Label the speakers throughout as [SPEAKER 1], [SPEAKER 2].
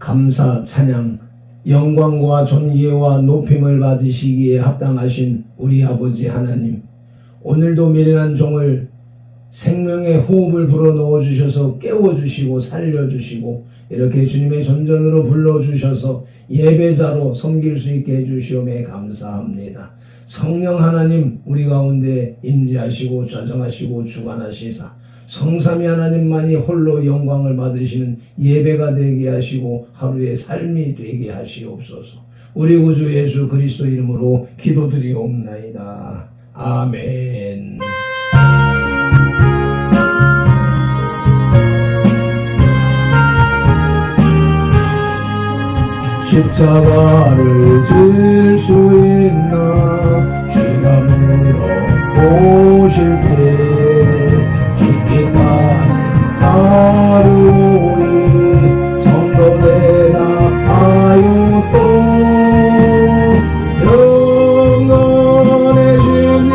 [SPEAKER 1] 감사 찬양 영광과 존귀와 높임을 받으시기에 합당하신 우리 아버지 하나님, 오늘도 미련한 종을 생명의 호흡을 불어넣어 주셔서 깨워주시고 살려주시고 이렇게 주님의 전전으로 불러주셔서 예배자로 섬길 수 있게 해주시오매 감사합니다. 성령 하나님 우리 가운데 임재하시고 좌정하시고 주관하시사 성삼위 하나님만이 홀로 영광을 받으시는 예배가 되게 하시고 하루의 삶이 되게 하시옵소서. 우리 구주 예수 그리스도 이름으로 기도드리옵나이다. 아멘. 십자가를 질 수 있나 주가 물어보실 때 죽기까지 따르오리 성도되라 하여 또 영원의 진영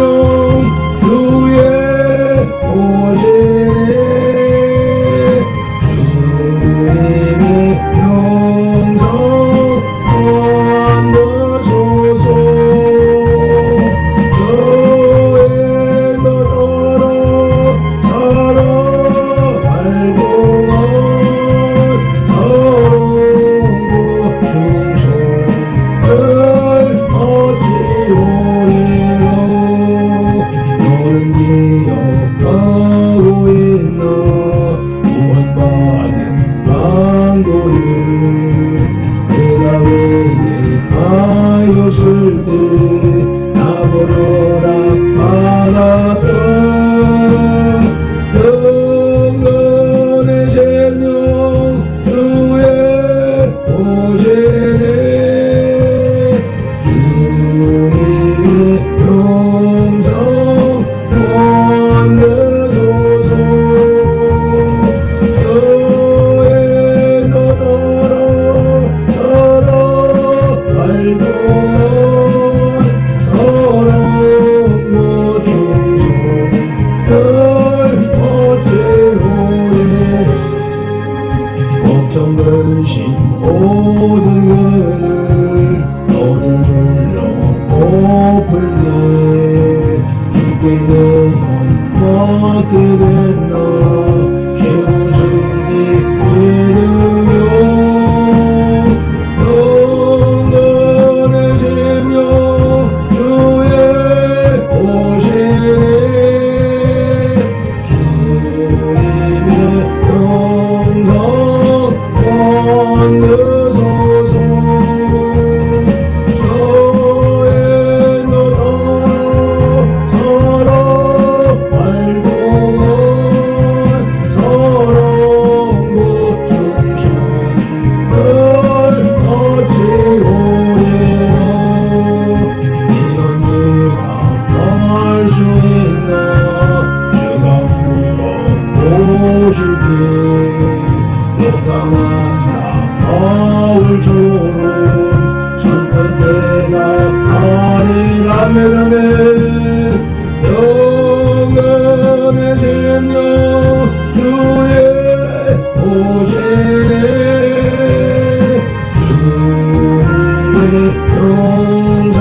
[SPEAKER 1] 주의 오시네 주님의 영성 만드소서 저의 너더러 살아갈 동안 서로 충성을 어찌오리요 너는 기억하고 있나 구원받은 방도를 그가 회개하였을 때 나보러라 받았다 영원의 생명 주의 오시네 주님의 영성 만드소서 저의 너더러 살아갈 동안 사랑과 충성을 어찌오리 걱정 근심 모든 그늘 너를 불러 고플 때 주께 내 영 맡게 됐나 최우승이 믿으며 영원의 생명 주의 오시네 주님의 영성 만드소서 저의 너더러 살아갈 동안 사랑과 충성을 어찌오리요 이런 네가 할 수 있나 주가 물어보실 때 용감한 나 바울처럼 선택되라 하리라메라메 영원의 생명 주의 오시네 주님의 영성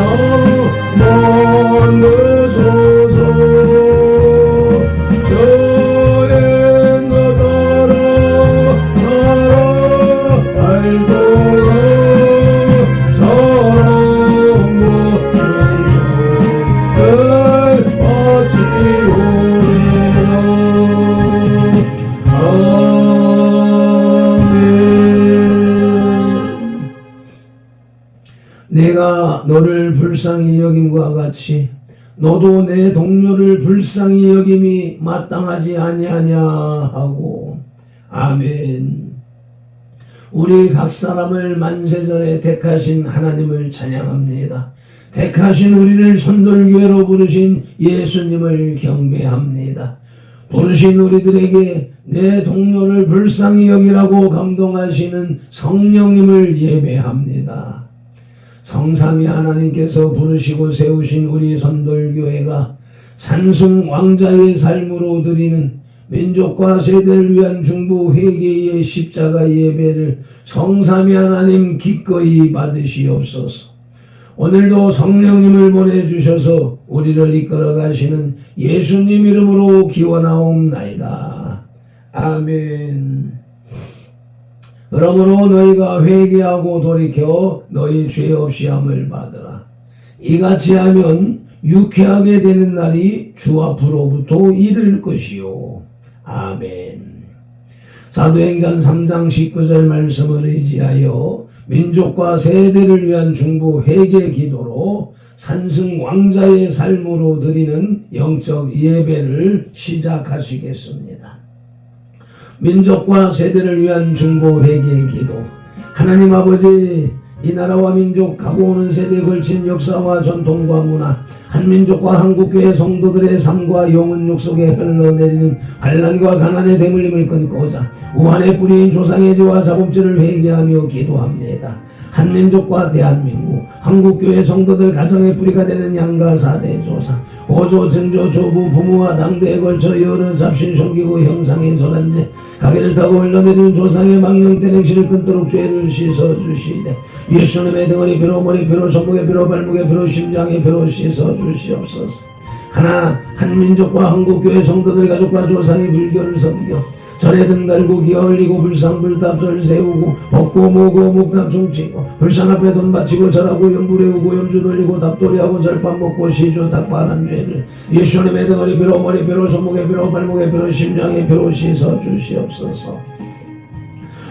[SPEAKER 1] 만드소서 저의 너더러 살아갈 동안 사랑과 충성을 어찌오리요 아멘. 내가 너를 불쌍히 여김과 같이 너도 내 동료를 불쌍히 여김이 마땅하지 아니하냐 하고. 아멘. 우리 각 사람을 만세전에 택하신 하나님을 찬양합니다. 택하신 우리를 선돌교회로 부르신 예수님을 경배합니다. 부르신 우리들에게 내 동료를 불쌍히 여기라고 감동하시는 성령님을 예배합니다. 성삼위 하나님께서 부르시고 세우신 우리 선돌교회가 산승 왕자의 삶으로 드리는 민족과 세대를 위한 중보 회개의 십자가 예배를 성삼위 하나님 기꺼이 받으시옵소서. 오늘도 성령님을 보내주셔서 우리를 이끌어 가시는 예수님 이름으로 기원하옵나이다. 아멘. 그러므로 너희가 회개하고 돌이켜 너희 죄 없이 함을 받으라. 이같이 하면 유쾌하게 되는 날이 주 앞으로부터 이를 것이요. 아멘. 사도행전 3장 19절 말씀을 의지하여 민족과 세대를 위한 중보 회개 기도로 산승 왕자의 삶으로 드리는 영적 예배를 시작하시겠습니다. 민족과 세대를 위한 중보 회개 기도. 하나님 아버지, 이 나라와 민족 가고 오는 세대에 걸친 역사와 전통과 문화, 한민족과 한국교회 성도들의 삶과 영혼 육 속에 흘러내리는 환난과 가난의 대물림을 끊고자 우한의 뿌리인 조상의 죄와 자범죄를 회개하며 기도합니다. 한민족과 대한민국, 한국교회 성도들 가정의 뿌리가 되는 양가 4대 조상, 고조, 증조, 조부, 부모와 당대에 걸쳐 여러 잡신, 섬기고 형상의 전환제, 가게를 타고 흘러내리는 조상의 망령된 행실을 끊도록 죄를 씻어주시되 예수님의 등허리 피로, 머리 피로, 손목의 피로, 발목의 피로, 심장의 피로 씻어주시옵소서. 하나, 한민족과 한국교회 성도들 가족과 조상이 불교를 섬겨 절에 등 달고 기어 흘리고 불상불답설 세우고 먹고 모고 목답 중치고 불상 앞에 돈 바치고 절하고 염불해오고 염주 돌리고 답돌이하고 절밥 먹고 시주 닭발한 죄를 예수님의 등허리 피로, 머리 피로, 손목의 피로, 발목의 피로, 심장의 피로 씻어주시옵소서.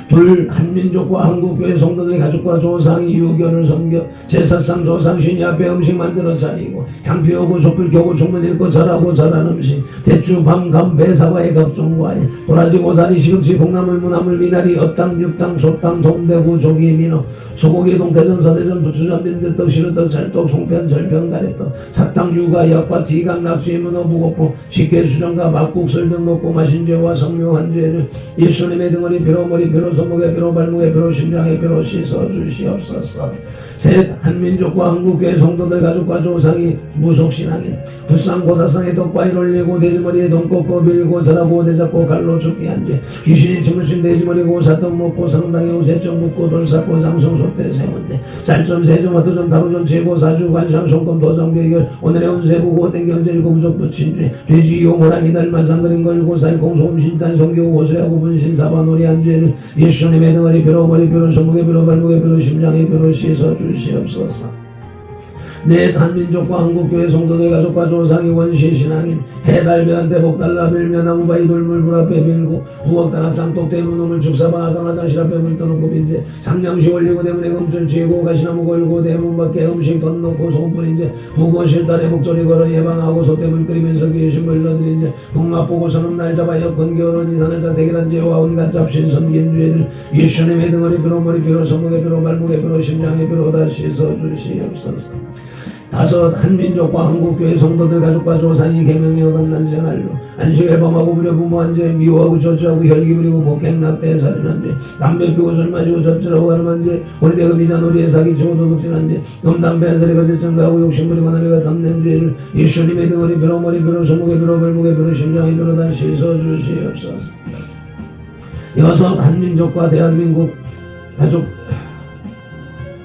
[SPEAKER 1] 둘, 한민족과 한국교회 성도들의 가족과 조상이 유교를 섬겨 제사상 조상 신이 앞에 음식 만들어 차리고 향 피우고 촛불 켜고 주문 읽고 절하고 절한 음식 대추, 밤, 감, 배, 사과의 각종 과일 도라지, 고사리, 시금치, 콩나물, 무나물, 미나리, 엇당, 육당, 솥당, 동대구, 조기, 민어, 소고기, 동태전, 서대전, 부추전, 빈대떡, 시루떡, 찰떡, 송편, 절편, 가래떡, 사탕, 유가, 약과, 티각, 낙지, 문어, 무고포, 식혜, 수정과 밥국, 술 등 먹고 마신 죄와 성묘한 죄를 예수님의 등허리 피로, 머리 피로, 손목의 피로, 발목의 피로, 심장의 피로 씻어주시옵소서. 셋, 한민족과 한국교회 성도들 가족과 조상이 무속신앙인 불상 고사상에 덕과일 올리고 돼지머리에 돈 꽂고 밀고 절하고 대잡고 갈로 죽게 한 죄 귀신이 주무신 돼지머리고 사돈 먹고 상당히 우세점 묻고 돌삭고 장성 소대 세운 죄 쌀점 세점 화투점 다루점 제고 사주 관상 손금 도정 배결 오늘의 운세 보고 땡경제 일곱 부족 붙인 죄 돼지 용 호랑이 달마상 그린 걸고 살공 소음 신탄 성교 고수하고 분신 사바 놀이 한 죄를 예수님의 등허리 피로, 머리 피로, 손목의 피로, 발목의 피로, 심장의 피로 씻어주시옵소서. 넷, 한민족과 한국교회 성도들 가족과 조상이 원시신앙인 해달변한테 복달라 밀면 나무바위 돌물 불 앞에 밀고 부엌다나 짱똑 대문 오물 축사바 아가나 장실 앞에 물 떠놓고 빈제 상냥시 올리고 대문에 금줄 쥐고 가시나무 걸고 대문 밖에 음식 던놓고 소금 뿌린 제 부거 실달에 목소리 걸어 예방하고 소대문 끓이면서 귀신 불러들인 제 북맛 보고 서는 날 잡아 여건 겨울은 이산을 자 대결한 죄와 온갖 잡신 섬긴 죄를 예수님의 등허리 피로, 머리 피로, 손목의 피로, 발목의 피로, 심장의 피로 다 씻어주시옵소서. 다섯, 한민족과 한국교회 성도들 가족과 조상이 계명하여 건난 생활로 안식을 범하고 부려 부모한 죄 미워하고 저주하고 혈기 부리고 복행 낙태 살인한 죄 담배 피우고 술 마시고 접질하고 가늠한 죄 호리대금 미자 놀이에 사기치고 도둑질한 죄 음담배 살이 거짓 증가하고 욕심 부리고 남에게 담낸 죄를 예수님의 등허리 피로, 머리 피로, 손목의 피로, 발목의 피로, 심장의 피로 다 씻어주시옵소서. 여섯, 한민족과 대한민국 가족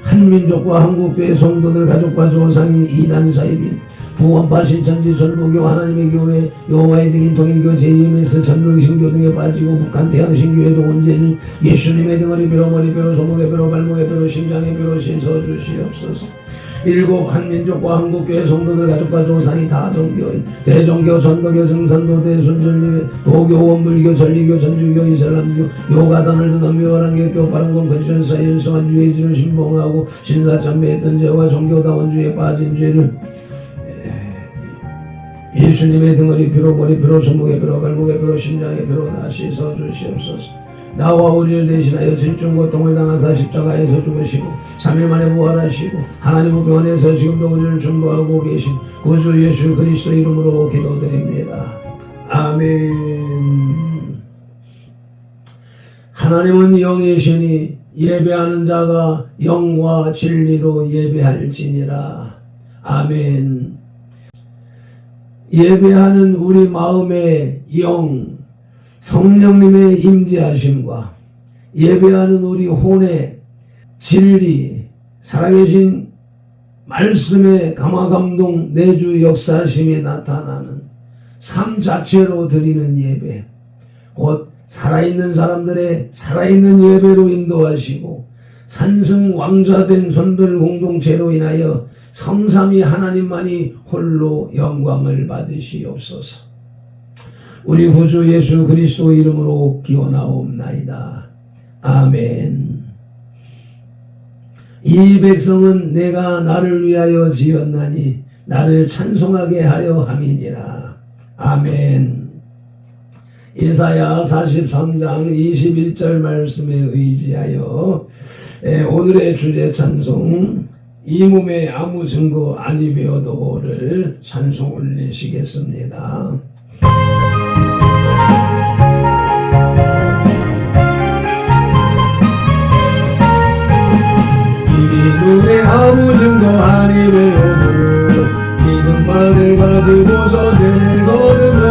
[SPEAKER 1] 한민족과 한국교회 성도들 가족과 조상이 이단 사입인 구원파 신천지 전부교 하나님의 교회 여호와의 증인 통일교 제2MS 전능신교 등에 빠지고 북한 태양신교회도 온죄를 예수님의 등허리 피로, 머리 피로, 손목의 피로, 발목의 피로, 심장의 피로 씻어주시옵소서. 일곱, 한민족과 한국교회 성도들 가족과 조상이 다종교인 대종교, 전도교, 증산도, 대순절리회, 도교, 원불교, 전리교, 전주교, 이슬람교, 요가단을 듣는 묘한교교, 바른공, 크리스천, 사이언스한 주의지를 신봉하고 신사참배했던 죄와 종교다원주의에 빠진 죄를 예수님의 등허리 피로, 머리 피로, 손목의 피로, 발목의 피로, 심장의 피로 다 씻어주시옵소서. 나와 우리를 대신하여 질중 고통을 당하사 십자가에서 죽으시고 3일 만에 부활하시고 하나님 우편에서 지금도 우리를 중보하고 계신 구주 예수 그리스도 이름으로 기도드립니다. 아멘. 하나님은 영이시니 예배하는 자가 영과 진리로 예배할지니라. 아멘. 예배하는 우리 마음의 영, 성령님의 임재하심과 예배하는 우리 혼의 진리, 살아계신 말씀의 감화감동 내주 역사심이 나타나는 삶 자체로 드리는 예배, 곧 살아있는 사람들의 살아있는 예배로 인도하시고 산승 왕자된 손들 공동체로 인하여 성삼위 하나님만이 홀로 영광을 받으시옵소서. 우리 구주 예수 그리스도 이름으로 기원하옵나이다. 아멘. 이 백성은 내가 나를 위하여 지었나니 나를 찬송하게 하려 함이니라. 아멘. 예사야 43장 21절 말씀에 의지하여 오늘의 주제 찬송 이 몸에 아무 증거 아니 되어도를 찬송 올리시겠습니다. 이 눈에 아무 증거 아니 되어도 믿음만을 가지고서 늘 걸으며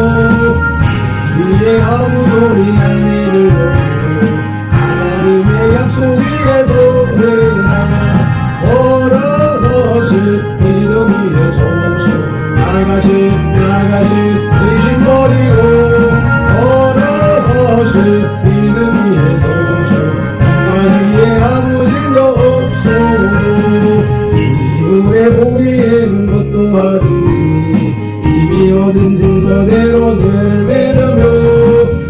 [SPEAKER 1] 위에 아무 소리 아니 들려도 하나님의 약속 위에 서리라. 걸어가실 믿음 위에 서서 나가실 의심 버리고 걸어가실 믿음 위에 서서 영광 위에 아무 증거 없소도 이 눈에 보기에는 것도 하든지 이미 얻은 증거대로 늘 매르며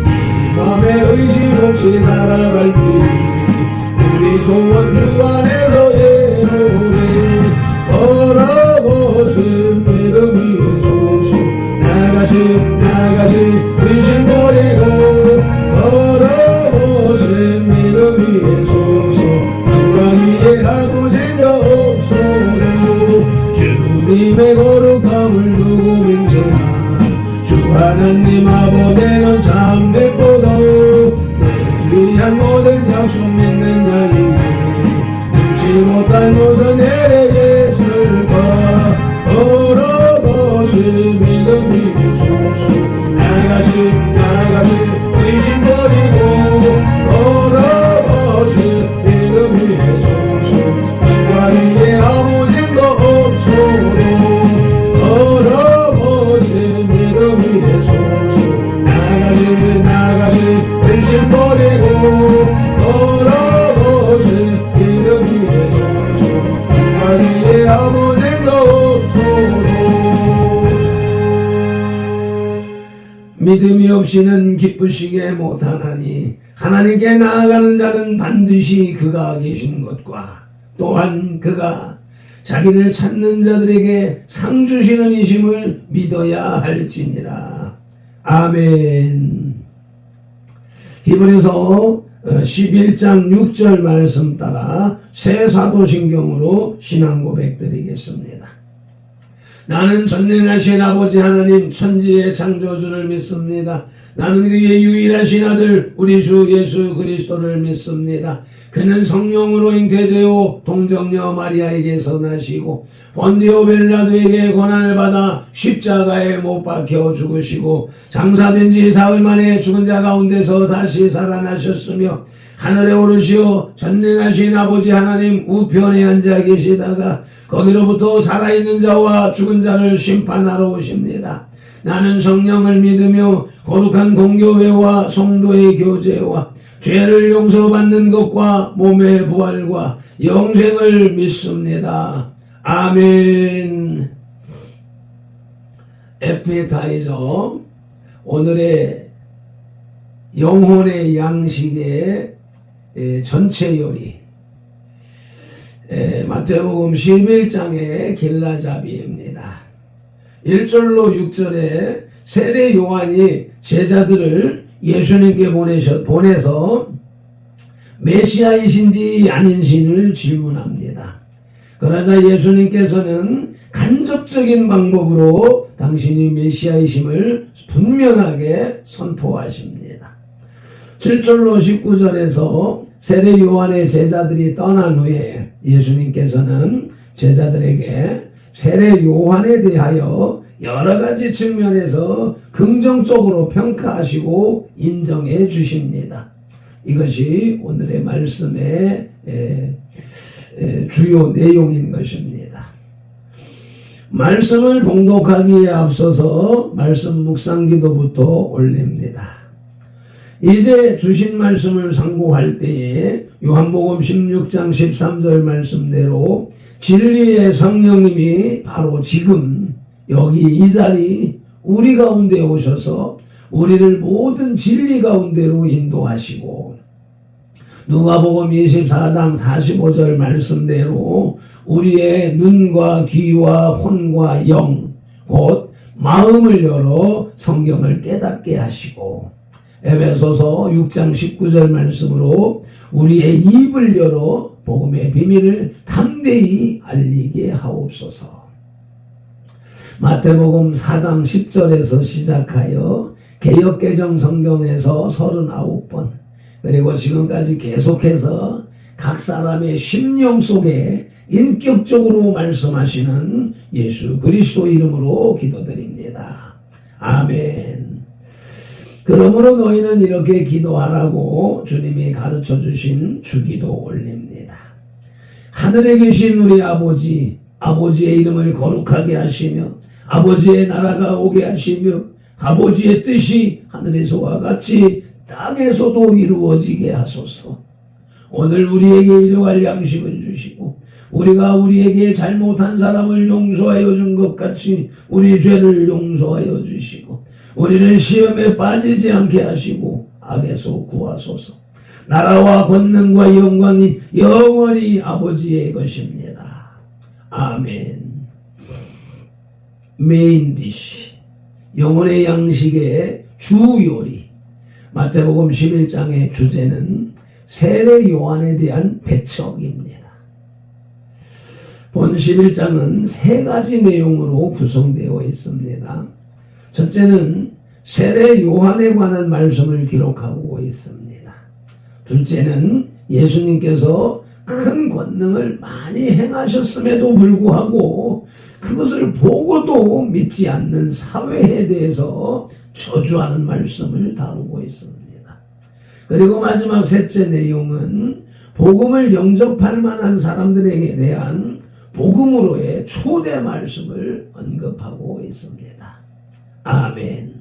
[SPEAKER 1] 이 맘에 의심 없이 살아갈 길이 우리 소원 주 안에서 예로되 걸어보신 믿음 위에 서서 나가실 의심 버리고 걸어보신 믿음 위에 서서 영광 위에 아무 증거 없소도 주님의 거룩함을 두고 맹세한 주 하나님 아버지는 참되고도 그 위한 모든 약속 믿는 자에게 능치 못할 무슨 일에 예술과 걸어보실 믿음 위에 서서 나가실 의심 버리고 걸어보실 믿음 위에 서서 영광 위에 아무 증거 없소도 걸어보실 믿음 위에 서서 나가실 의심 버리고 걸어보실 믿음 위에 서서 영광 위에 아무 증거 없소도 믿음이 없이는 기쁘시게 못하나니 하나님께 나아가는 자는 반드시 그가 계신 것과 또한 그가 자기를 찾는 자들에게 상 주시는 이심을 믿어야 할지니라. 아멘. 히브리서 11장 6절 말씀 따라 새 사도신경으로 신앙 고백 드리겠습니다. 나는 전능하신 아버지 하나님 천지의 창조주를 믿습니다. 나는 그의 유일하신 아들 우리 주 예수 그리스도를 믿습니다. 그는 성령으로 잉태되어 동정녀 마리아에게서 나시고 본디오 빌라도에게 고난을 받아 십자가에 못 박혀 죽으시고 장사된 지 사흘 만에 죽은 자 가운데서 다시 살아나셨으며 하늘에 오르시어 전능하신 아버지 하나님 우편에 앉아 계시다가 거기로부터 살아있는 자와 죽은 자를 심판하러 오십니다. 나는 성령을 믿으며 거룩한 공교회와 성도의 교제와 죄를 용서받는 것과 몸의 부활과 영생을 믿습니다. 아멘. 에피타이저 오늘의 영혼의 양식의 전체 요리 마태복음 11장의 길라잡이입니다. 1절로 6절에 세례 요한이 제자들을 예수님께 보내서 메시아이신지 아닌지를 질문합니다. 그러자 예수님께서는 간접적인 방법으로 당신이 메시아이심을 분명하게 선포하십니다. 7절로 19절에서 세례 요한의 제자들이 떠난 후에 예수님께서는 제자들에게 세례 요한에 대하여 여러 가지 측면에서 긍정적으로 평가하시고 인정해 주십니다. 이것이 오늘의 말씀의 주요 내용인 것입니다. 말씀을 봉독하기에 앞서서 말씀 묵상 기도부터 올립니다. 이제 주신 말씀을 상고할 때에 요한복음 16장 13절 말씀대로 진리의 성령님이 바로 지금 여기 이 자리 우리 가운데 오셔서 우리를 모든 진리 가운데로 인도하시고 누가복음 24장 45절 말씀대로 우리의 눈과 귀와 혼과 영, 곧 마음을 열어 성경을 깨닫게 하시고 에베소서 6장 19절 말씀으로 우리의 입을 열어 복음의 비밀을 담대히 알리게 하옵소서. 마태복음 4장 10절에서 시작하여 개역개정 성경에서 39번 그리고 지금까지 계속해서 각 사람의 심령 속에 인격적으로 말씀하시는 예수 그리스도 이름으로 기도드립니다. 아멘. 그러므로 너희는 이렇게 기도하라고 주님이 가르쳐 주신 주기도 올립니다. 하늘에 계신 우리 아버지, 아버지의 이름을 거룩하게 하시며 아버지의 나라가 오게 하시며 아버지의 뜻이 하늘에서와 같이 땅에서도 이루어지게 하소서. 오늘 우리에게 일용할 양식을 주시고 우리가 우리에게 잘못한 사람을 용서하여 준 것 같이 우리 죄를 용서하여 주시고 우리를 시험에 빠지지 않게 하시고 악에서 구하소서. 나라와 권능과 영광이 영원히 아버지의 것입니다. 아멘. 메인 디시, 영혼의 양식의 주 요리. 마태복음 11장의 주제는 세례 요한에 대한 배척입니다. 본 11장은 세 가지 내용으로 구성되어 있습니다. 첫째는 세례 요한에 관한 말씀을 기록하고 있습니다. 둘째는 예수님께서 큰 권능을 많이 행하셨음에도 불구하고 그것을 보고도 믿지 않는 사회에 대해서 저주하는 말씀을 다루고 있습니다. 그리고 마지막 셋째 내용은 복음을 영접할 만한 사람들에게 대한 복음으로의 초대 말씀을 언급하고 있습니다. 아멘.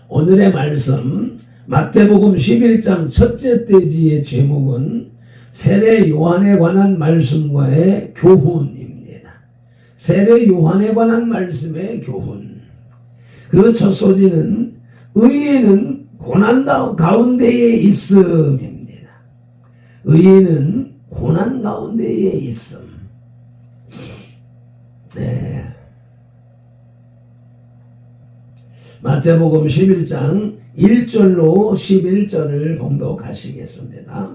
[SPEAKER 1] 오늘의 말씀 마태복음 11장 첫째 대지의 제목은 세례 요한에 관한 말씀과의 교훈입니다. 세례 요한에 관한 말씀의 교훈. 그 첫 소지는 의인은 고난 가운데에 있음입니다. 의인은 고난 가운데에 있음. 네. 마태복음 11장 1절로 11절을 봉독하시겠습니다.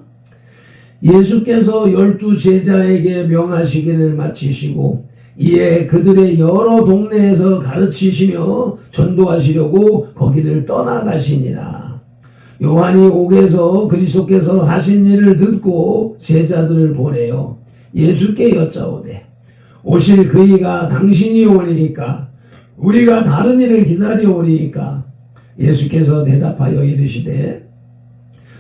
[SPEAKER 1] 예수께서 12 제자에게 명하시기를 마치시고 이에 그들의 여러 동네에서 가르치시며 전도하시려고 거기를 떠나가시니라. 요한이 옥에서 그리스도께서 하신 일을 듣고 제자들을 보내어 예수께 여짜오되 오실 그이가 당신이 오니까 우리가 다른 일을 기다려오니까 예수께서 대답하여 이르시되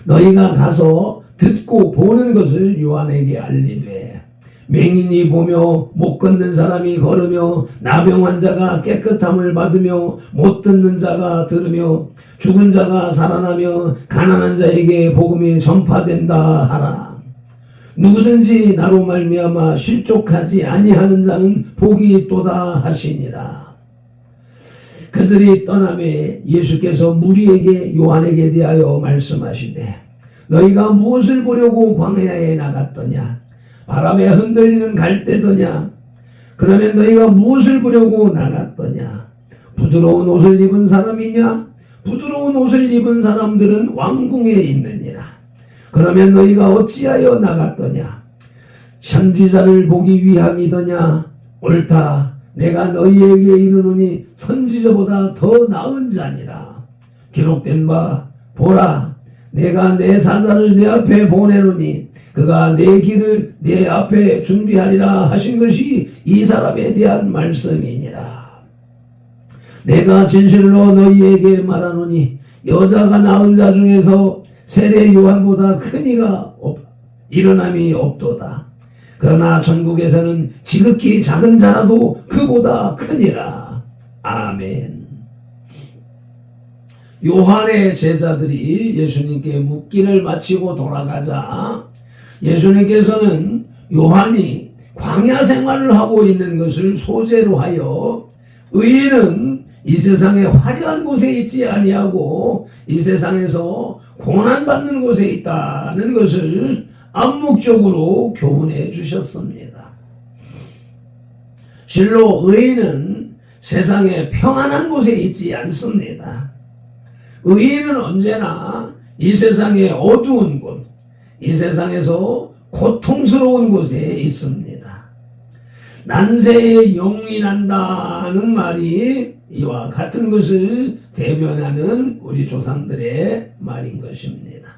[SPEAKER 1] 너희가 가서 듣고 보는 것을 요한에게 알리되 맹인이 보며 못 걷는 사람이 걸으며 나병 환자가 깨끗함을 받으며 못 듣는 자가 들으며 죽은 자가 살아나며 가난한 자에게 복음이 전파된다 하라. 누구든지 나로 말미암아 실족하지 아니하는 자는 복이 있도다 하시니라. 그들이 떠나매 예수께서 무리에게 요한에게 대하여 말씀하시되 너희가 무엇을 보려고 광야에 나갔더냐? 바람에 흔들리는 갈대더냐? 그러면 너희가 무엇을 보려고 나갔더냐? 부드러운 옷을 입은 사람이냐? 부드러운 옷을 입은 사람들은 왕궁에 있느니라. 그러면 너희가 어찌하여 나갔더냐? 선지자를 보기 위함이더냐? 옳다. 내가 너희에게 이르노니 선지자보다 더 나은 자니라. 기록된 바 보라 내가 내 사자를 내 앞에 보내노니 그가 내 길을 내 앞에 준비하리라 하신 것이 이 사람에 대한 말씀이니라. 내가 진실로 너희에게 말하노니 여자가 낳은 자 중에서 세례 요한보다 큰 이가 일어남이 없도다. 그러나 천국에서는 지극히 작은 자라도 그보다 크니라. 아멘. 요한의 제자들이 예수님께 묻기를 마치고 돌아가자 예수님께서는 요한이 광야 생활을 하고 있는 것을 소재로 하여 의인은 이 세상에 화려한 곳에 있지 아니하고 이 세상에서 고난받는 곳에 있다는 것을 암묵적으로 교훈해 주셨습니다. 실로 의인은 세상에 평안한 곳에 있지 않습니다. 의인은 언제나 이 세상의 어두운 곳, 이 세상에서 고통스러운 곳에 있습니다. 난세에 영이 난다는 말이 이와 같은 것을 대변하는 우리 조상들의 말인 것입니다.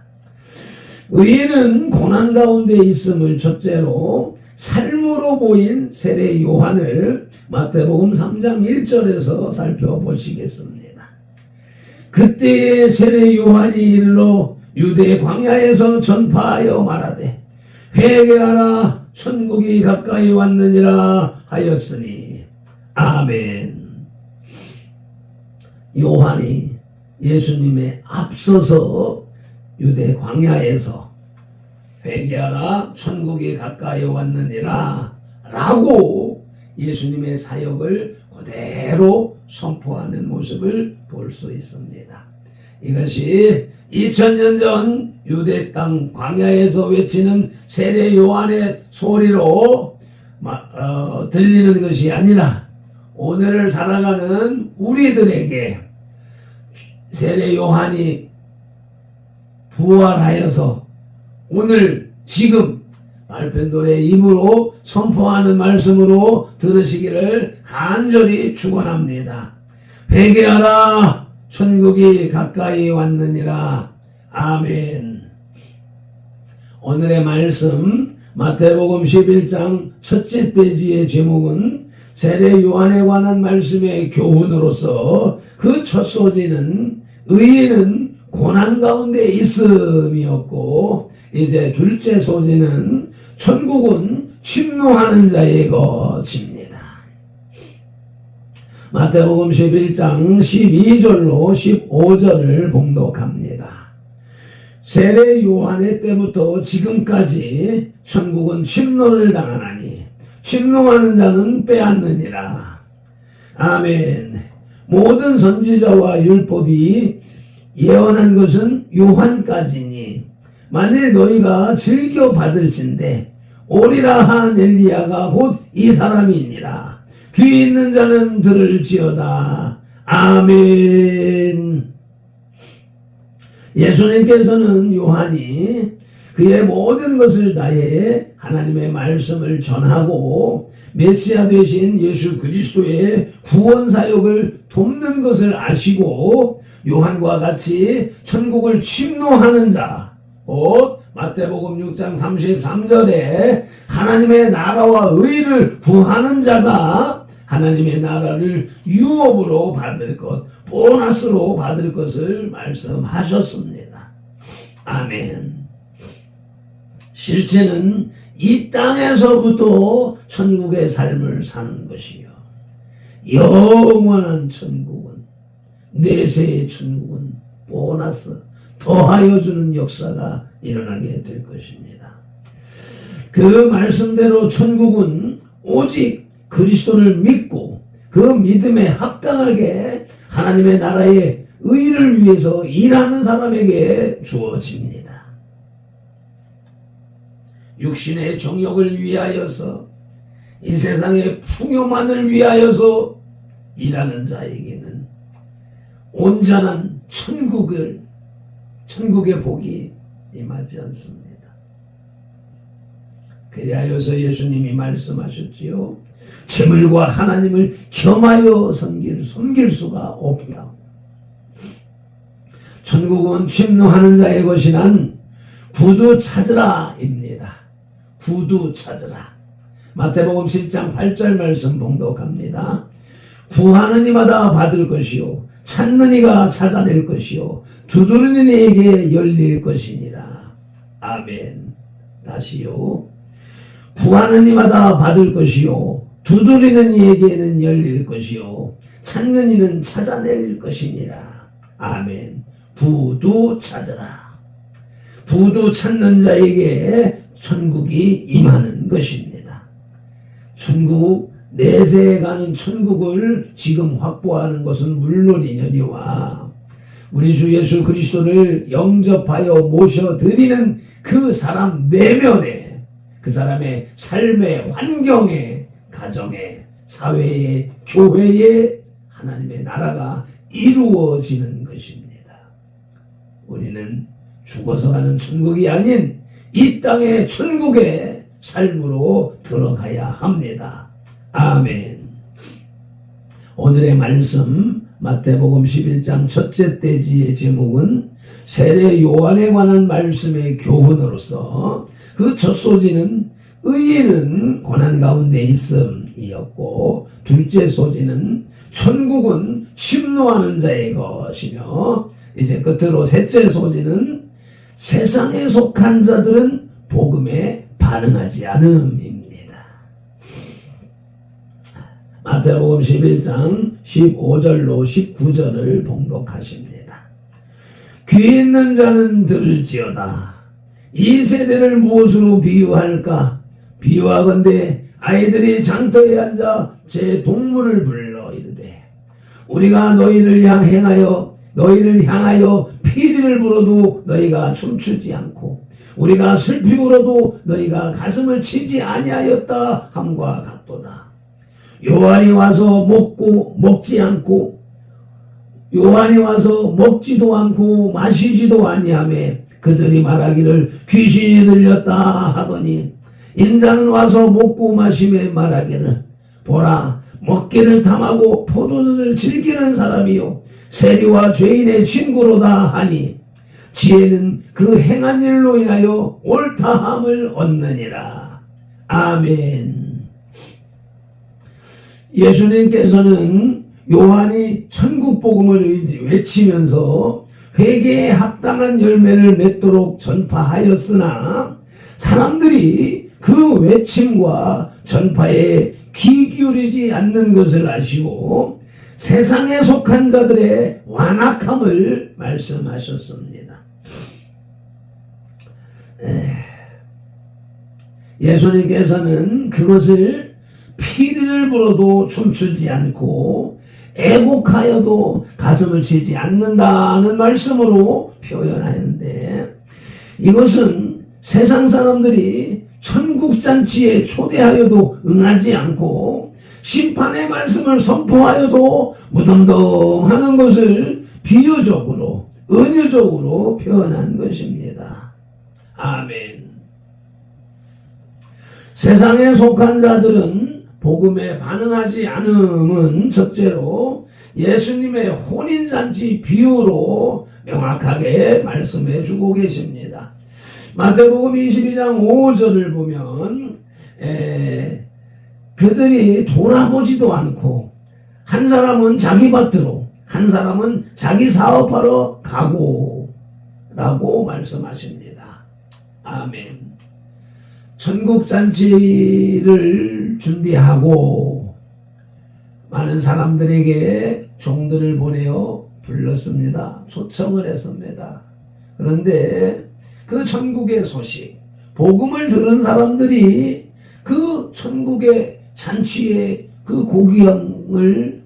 [SPEAKER 1] 의인은 고난 가운데 있음을 첫째로 삶으로 보인 세례 요한을 마태복음 3장 1절에서 살펴보시겠습니다. 그때의 세례 요한이 이르러 유대 광야에서 전파하여 말하되 회개하라 천국이 가까이 왔느니라 하였으니. 아멘. 요한이 예수님의 앞서서 유대 광야에서 회개하라 천국이 가까이 왔느니라 라고 예수님의 사역을 그대로 선포하는 모습을 볼 수 있습니다. 이것이 2000년 전 유대 땅 광야에서 외치는 세례 요한의 소리로 들리는 것이 아니라 오늘을 살아가는 우리들에게 세례 요한이 부활하여서 오늘 지금 말편돌의 입으로 선포하는 말씀으로 들으시기를 간절히 축원합니다. 회개하라 천국이 가까이 왔느니라. 아멘. 오늘의 말씀 마태복음 11장 첫째 돼지의 제목은 세례 요한에 관한 말씀의 교훈으로서 그 첫 소지는 의인은 고난 가운데 있음이었고 이제 둘째 소지는 천국은 침노하는 자의 것입니다. 마태복음 11장 12절로 15절을 봉독합니다. 세례 요한의 때부터 지금까지 천국은 침노를 당하나니 침노하는 자는 빼앗느니라. 아멘. 모든 선지자와 율법이 예언한 것은 요한까지니 만일 너희가 즐겨 받을진대 오리라 한 엘리야가 곧 이 사람이니라. 귀 있는 자는 들을지어다. 아멘. 예수님께서는 요한이 그의 모든 것을 다해 하나님의 말씀을 전하고 메시아 되신 예수 그리스도의 구원 사역을 돕는 것을 아시고 요한과 같이 천국을 침노하는 자, 곧 마태복음 6장 33절에 하나님의 나라와 의를 구하는 자가 하나님의 나라를 유업으로 받을 것, 보너스로 받을 것을 말씀하셨습니다. 아멘. 실체는 이 땅에서부터 천국의 삶을 사는 것이요. 영원한 천국은, 내세의 천국은 보너스, 더하여 주는 역사가 일어나게 될 것입니다. 그 말씀대로 천국은 오직 그리스도를 믿고 그 믿음에 합당하게 하나님의 나라의 의를 위해서 일하는 사람에게 주어집니다. 육신의 정욕을 위하여서 이 세상의 풍요만을 위하여서 일하는 자에게는 온전한 천국의 복이 임하지 않습니다. 그리하여서 예수님이 말씀하셨지요. 재물과 하나님을 겸하여 섬길 수가 없다. 천국은 침노하는 자의 것이란 구두 찾으라입니다. 구두 찾으라. 마태복음 7장 8절 말씀 봉독합니다. 구하는 이마다 받을 것이요 찾는 이가 찾아낼 것이요 두드리는 이에게 열릴 것이니라. 아멘. 다시요. 구하는 이마다 받을 것이요 두드리는 이에게는 열릴 것이요 찾는 이는 찾아낼 것이니라. 아멘. 부두 찾으라. 부두 찾는 자에게 천국이 임하는 것입니다. 천국, 내세에 가는 천국을 지금 확보하는 것은 물론이니와 우리 주 예수 그리스도를 영접하여 모셔드리는 그 사람 내면에, 그 사람의 삶의 환경에, 가정에, 사회에, 교회에 하나님의 나라가 이루어지는 것입니다. 우리는 죽어서 가는 천국이 아닌 이 땅의 천국의 삶으로 들어가야 합니다. 아멘. 오늘의 말씀 마태복음 11장 첫째 대지의 제목은 세례 요한에 관한 말씀의 교훈으로서 그 첫 소지는 의인은 고난 가운데 있음이었고 둘째 소지는 천국은 심노하는 자의 것이며 이제 끝으로 셋째 소지는 세상에 속한 자들은 복음에 반응하지 않음입니다. 마태복음 11장 15절로 19절을 봉독하십니다. 귀 있는 자는 들을지어다. 이 세대를 무엇으로 비유할까? 비유하건대 아이들이 장터에 앉아 제 동물을 불러 이르되 우리가 너희를 향하여 피리를 불어도 너희가 춤추지 않고 우리가 슬피 울어도 너희가 가슴을 치지 아니하였다 함과 같도다. 요한이 와서 먹지도 않고 마시지도 아니하며 그들이 말하기를 귀신이 들렸다 하더니 인자는 와서 먹고 마시며 말하기를 보라 먹기를 탐하고 포도주를 즐기는 사람이요 세리와 죄인의 친구로다 하니 지혜는 그 행한 일로 인하여 옳다함을 얻느니라. 아멘. 예수님께서는 요한이 천국복음을 외치면서 회개에 합당한 열매를 맺도록 전파하였으나 사람들이 그 외침과 전파에 귀 기울이지 않는 것을 아시고 세상에 속한 자들의 완악함을 말씀하셨습니다. 예수님께서는 그것을 피리를 불어도 춤추지 않고 애곡하여도 가슴을 치지 않는다는 말씀으로 표현하는데 이것은 세상 사람들이 천국잔치에 초대하여도 응하지 않고 심판의 말씀을 선포하여도 무덤덤하는 것을 비유적으로 은유적으로 표현한 것입니다. 아멘. 세상에 속한 자들은 복음에 반응하지 않음은 첫째로 예수님의 혼인잔치 비유로 명확하게 말씀해 주고 계십니다. 마태복음 22장 5절을 보면 그들이 돌아보지도 않고 한 사람은 자기 밭으로 한 사람은 자기 사업하러 가고 라고 말씀하십니다. 아멘. 천국잔치를 준비하고 많은 사람들에게 종들을 보내어 불렀습니다. 초청을 했습니다. 그런데 그 천국의 소식, 복음을 들은 사람들이 그 천국의 잔치의 그 고귀함을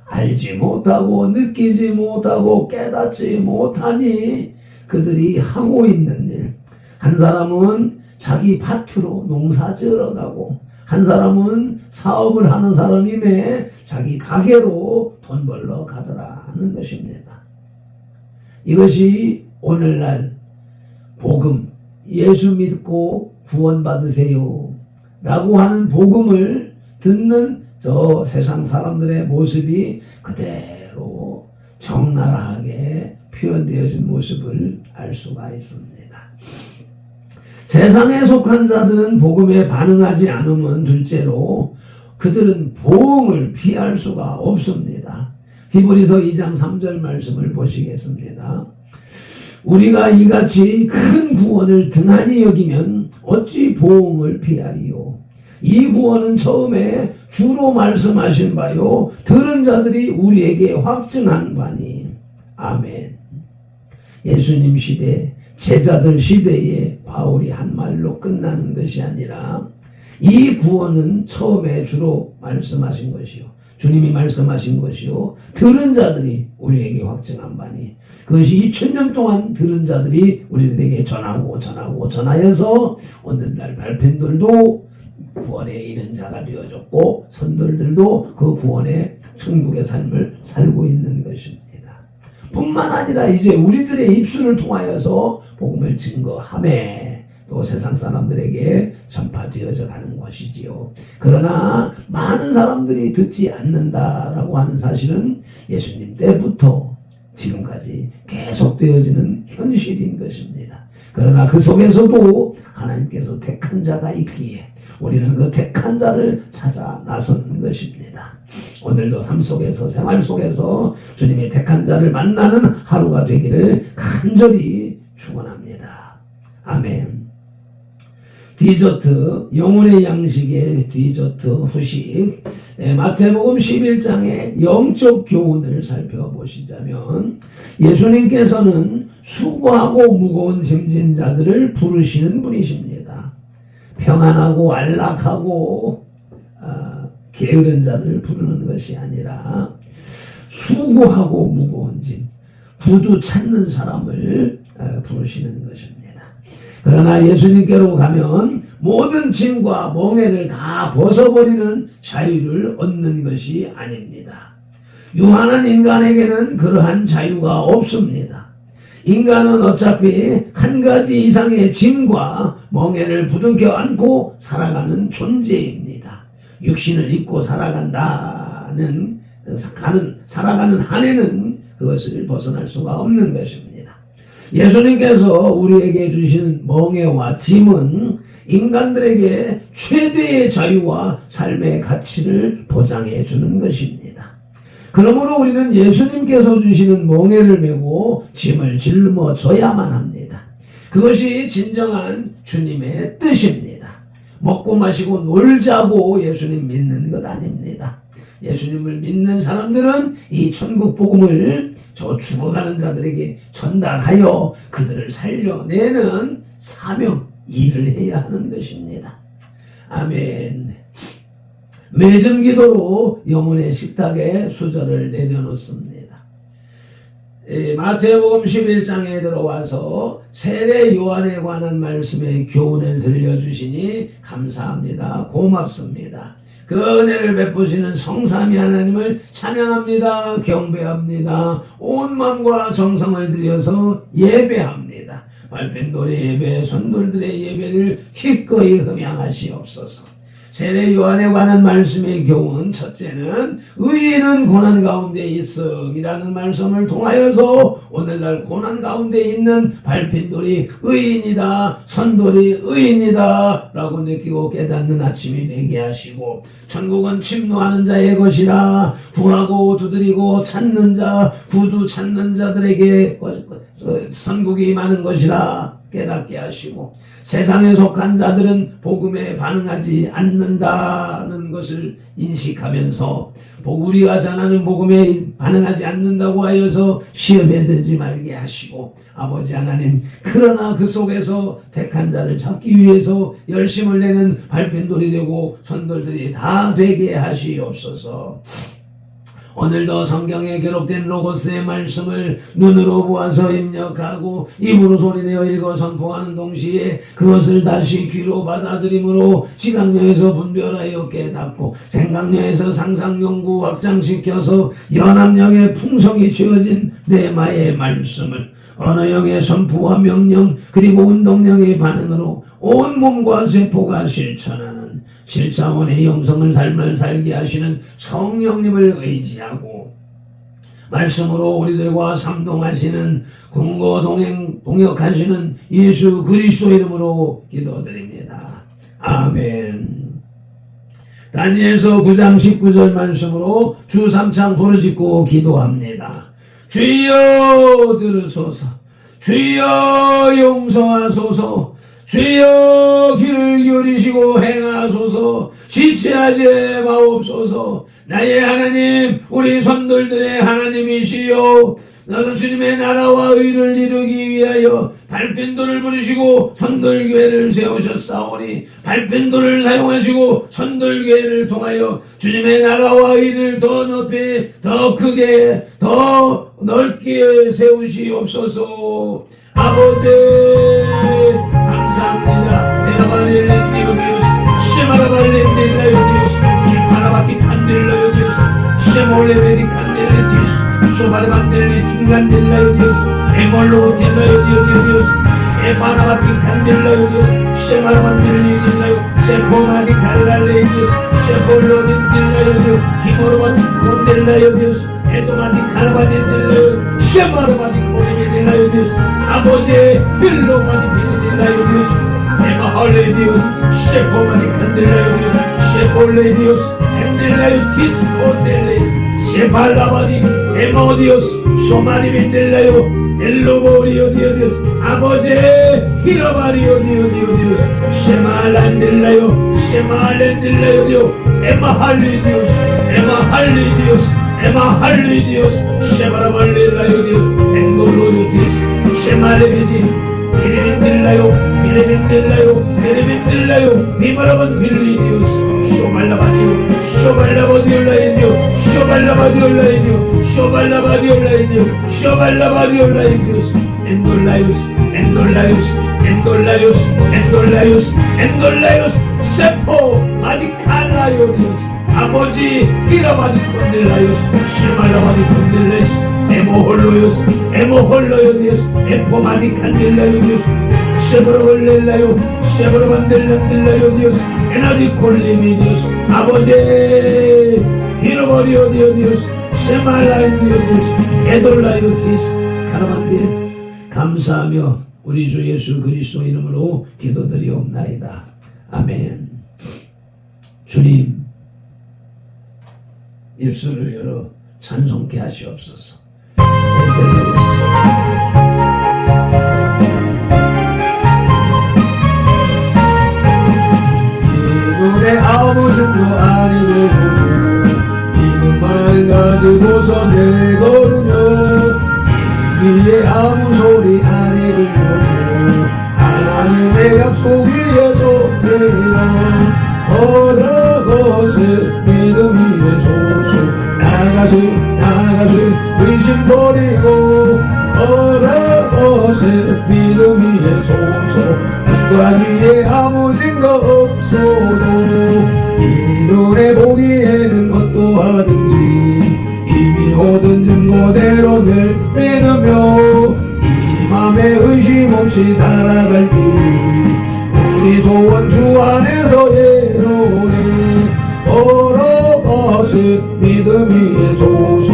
[SPEAKER 1] 알지 못하고 느끼지 못하고 깨닫지 못하니 그들이 하고 있는 일, 한 사람은 자기 밭으로 농사 지으러 가고 한 사람은 사업을 하는 사람임에 자기 가게로 돈 벌러 가더라는 것입니다. 이것이 오늘날 복음, 예수 믿고 구원받으세요 라고 하는 복음을 듣는 저 세상 사람들의 모습이 그대로 적나라하게 표현되어진 모습을 알 수가 있습니다. 세상에 속한 자들은 복음에 반응하지 않으면 둘째로 그들은 보응을 피할 수가 없습니다. 히브리서 2장 3절 말씀을 보시겠습니다. 우리가 이같이 큰 구원을 등한히 여기면 어찌 보응을 피하리요. 이 구원은 처음에 주로 말씀하신 바요 들은 자들이 우리에게 확증한 바니. 아멘. 예수님 시대, 제자들 시대에 바울이 한 말로 끝나는 것이 아니라 이 구원은 처음에 주로 말씀하신 것이요, 주님이 말씀하신 것이요, 들은 자들이 우리에게 확증한 바니, 그것이 2000년 동안 들은 자들이 우리들에게 전하여서 오늘날 발편들도 구원에 이른 자가 되어졌고 선돌들도 그 구원의 천국의 삶을 살고 있는 것입니다. 뿐만 아니라 이제 우리들의 입술을 통하여서 복음을 증거하며 또 세상 사람들에게 전파되어져 가는 것이지요. 그러나 많은 사람들이 듣지 않는다라고 하는 사실은 예수님 때부터 지금까지 계속되어지는 현실인 것입니다. 그러나 그 속에서도 하나님께서 택한 자가 있기에 우리는 그 택한 자를 찾아 나서는 것입니다. 오늘도 삶 속에서, 생활 속에서 주님의 택한 자를 만나는 하루가 되기를 간절히 축원합니다. 아멘. 디저트, 영혼의 양식의 디저트 후식, 마태복음 11장의 영적 교훈을 살펴보시자면 예수님께서는 수고하고 무거운 짐진 자들을 부르시는 분이십니다. 평안하고 안락하고 게으른 자를 부르는 것이 아니라 수고하고 무거운 짐, 구두 찾는 사람을 부르시는 것입니다. 그러나 예수님께로 가면 모든 짐과 멍에를 다 벗어버리는 자유를 얻는 것이 아닙니다. 유한한 인간에게는 그러한 자유가 없습니다. 인간은 어차피 한 가지 이상의 짐과 멍에를 부둥켜 안고 살아가는 존재입니다. 육신을 입고 살아가는 한에는 그것을 벗어날 수가 없는 것입니다. 예수님께서 우리에게 주시는 멍에와 짐은 인간들에게 최대의 자유와 삶의 가치를 보장해 주는 것입니다. 그러므로 우리는 예수님께서 주시는 멍에를 메고 짐을 짊어져야만 합니다. 그것이 진정한 주님의 뜻입니다. 먹고 마시고 놀자고 예수님 믿는 것 아닙니다. 예수님을 믿는 사람들은 이 천국 복음을 저 죽어가는 자들에게 전달하여 그들을 살려내는 사명, 일을 해야 하는 것입니다. 아멘. 매점 기도로 영혼의 식탁에 수저를 내려놓습니다. 마태복음 11장에 들어와서 세례 요한에 관한 말씀의 교훈을 들려주시니 감사합니다. 고맙습니다. 그 은혜를 베푸시는 성삼위 하나님을 찬양합니다. 경배합니다. 온 마음과 정성을 들여서 예배합니다. 발펜돌의 예배, 선돌들의 예배를 기꺼이 흠양하시옵소서. 세례 요한에 관한 말씀의 교훈, 첫째는 의인은 고난 가운데 있음이라는 말씀을 통하여서 오늘날 고난 가운데 있는 발핀돌이 의인이다, 선돌이 의인이다 라고 느끼고 깨닫는 아침이 되게 하시고, 천국은 침노하는 자의 것이라, 구하고 두드리고 찾는 자, 구두 찾는 자들에게 선국이 많은 것이라 깨닫게 하시고, 세상에 속한 자들은 복음에 반응하지 않는다는 것을 인식하면서 우리가 전하는 복음에 반응하지 않는다고 하여서 시험에 들지 말게 하시고, 아버지 하나님, 그러나 그 속에서 택한 자를 찾기 위해서 열심을 내는 발핀돌이 되고 선돌들이 다 되게 하시옵소서. 오늘도 성경에 기록된 로고스의 말씀을 눈으로 보아서 입력하고 입으로 소리내어 읽어 선포하는 동시에 그것을 다시 귀로 받아들임으로 지각력에서 분별하여 깨닫고 생각력에서 상상 연구 확장시켜서 연합력의 풍성이 지어진 레마의 말씀을 언어형의 선포와 명령 그리고 운동력의 반응으로 온 몸과 세포가 실천하는 실차원의 영성을 삶을 살게 하시는 성령님을 의지하고 말씀으로 우리들과 상동하시는 동역하시는 예수 그리스도 이름으로 기도드립니다. 아멘. 다니엘서 9장 19절 말씀으로 주 3창 부르짖고 기도합니다. 주여 들으소서. 주여 용서하소서. 주여 귀를 기울이시고 행하소서. 지체하지 마옵소서. 나의 하나님, 우리 선돌들의 하나님이시여, 너는 주님의 나라와 의를 이루기 위하여 발편도를 부르시고 선돌교회를 세우셨사오니, 발편도를 사용하시고 선돌교회를 통하여 주님의 나라와 의를 더 높이, 더 크게, 더 넓게 세우시옵소서. 아버지 감사합니다. 에라바릴렌디오 디오스, 시마라발렌딜라요 디오스, 기파라바티 칸딜라요 디오스, 시몰레베리 칸딜레티스, 소바르반딜리 팅간딜라요 디오스, 에몰로til라요 디오디오디오스, 에바라바티 칸딜라요 디오스, 시마라반딜리 딜라요, 세포마디 칼랄레 디오스, 셰볼로딘 딜라요 디오스, 기모로바티 콘딜라요 디오스, 에도마디 카라바디 딜라요, 시마라바디 코리베 딜라요 디오스, 아버지 빌로마디 비딜라요 디오스, 에마할레 디오스, 셰포마디 칸딜라요 디오스, 셰볼레 디오스, 엔딜라요 티스코 델레스, 셰발라바디 에모디오스, 소마디 빈딜라요, 엘로보리오 디오디오스, 아버지 히로바리오 디오디오디오스, 셰말란딜라요, 셰말렌딜라요 디오, 에마할리 디오스, 에마할리 디오스, 에마할리 디오스, 셰바라발릴라요 디오스, 엔골로요 디오스, 셰말레비디 비리빈딜라요, 비리빈딜라요, 비리빈딜라요, 비바라반 딜리디오스, 쇼발라바디오, 쇼발라바디올라이디오, 쇼발라바디올라이디오, 쇼발라바디올라이디오, 쇼발라바디올라이디오스, 엔돌라요스, 엔돌라요스, 엔돌라요스, 엔돌라요스, 엔돌라요스, 세포 마디칼라요 디오스, 아버지 히라바디 콘딜라요스, 시말라바디 콘딜레스, 에모홀로요스, 에모홀로요 디오스, 에포마디 칸딜라요 디오스, 쉐브로볼렐라요, 쉐브로반델란딜라요 디오스, 에나디 콜리미 디오스, 아버지 히로버리오 디오디오스, 쉐말라인 디오디오스, 에돌라요 티스, 카라만딜. 감사하며 우리 주 예수 그리스도 이름으로 기도드리옵나이다. 아멘. 주님, 입술을 열어 찬송케 하시옵소서. 이 노래 아무 정도 아니거든요. 믿음만 가지고서 내걸으며 이 위에 아무 소리 아니 들려도 하나님의 약속 위에서 내가 걸어것을 믿음 위에 소소 나가시 의심 버리고 걸어것을 믿음 위에 소소 인간 위에 아무 증거 없어도 이 노래 보기에는 어떠하든지 이미 얻은 증거대로 늘 믿으며 이 맘에 의심 없이 살아갈 길이 우리 소원 주 안에서 예로니 걸어가시 믿음 위에 소소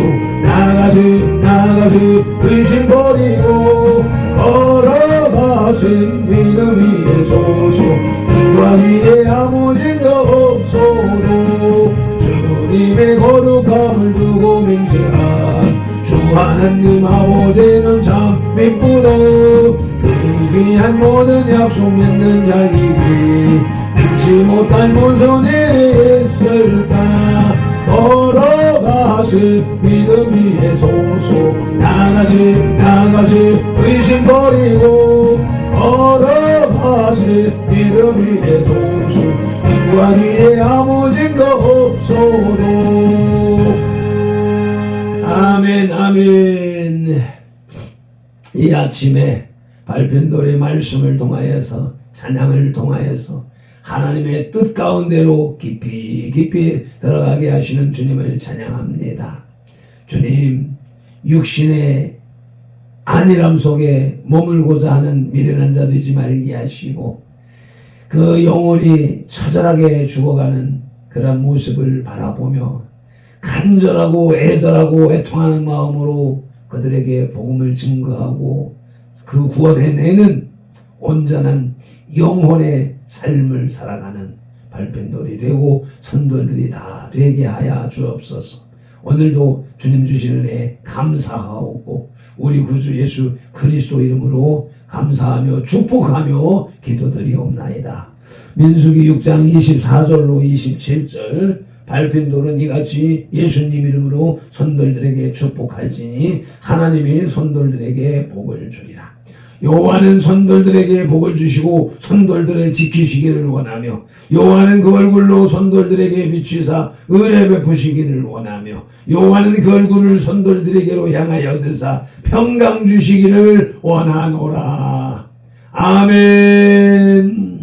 [SPEAKER 1] 나가시 의심 버리고 걸어가시 믿음 위에 소소 인간 위에 아무 증거 없어도 주님의 거룩함을 두고 맹세한 주 하나님 아버지는 참 미쁘다. 그 귀한 모든 약속 믿는 자에게 능치 못할 무슨 일이 있을까. 걸어가시 믿음 위에 소소 나가시 의심 버리고 걸어가시 믿음 위에 소소 인간 위에 아무 증거 없어도. 아멘 아멘. 이 아침에 발편도의 말씀을 통하여서 찬양을 통하여서 하나님의 뜻 가운데로 깊이 들어가게 하시는 주님을 찬양합니다. 주님, 육신의 안일함 속에 머물고자 하는 미련한 자 되지 말게 하시고 그 영혼이 처절하게 죽어가는 그런 모습을 바라보며 간절하고 애절하고 애통하는 마음으로 그들에게 복음을 증거하고 그 구원해내는 온전한 영혼의 삶을 살아가는 발편돌이 되고 선돌들이 다 되게 하여 주옵소서. 오늘도 주님 주시는 은혜 감사하옵고 우리 구주 예수 그리스도 이름으로 감사하며 축복하며 기도드리옵나이다. 민수기 6장 24절로 27절 발편돌은 이같이 예수님 이름으로 선돌들에게 축복할지니 하나님이 선돌들에게 복을 주리라. 여호와는 선돌들에게 복을 주시고 선돌들을 지키시기를 원하며 여호와는 그 얼굴로 선돌들에게 비추사 은혜 베푸시기를 원하며 여호와는 그 얼굴을 선돌들에게로 향하여 드사 평강 주시기를 원하노라. 아멘.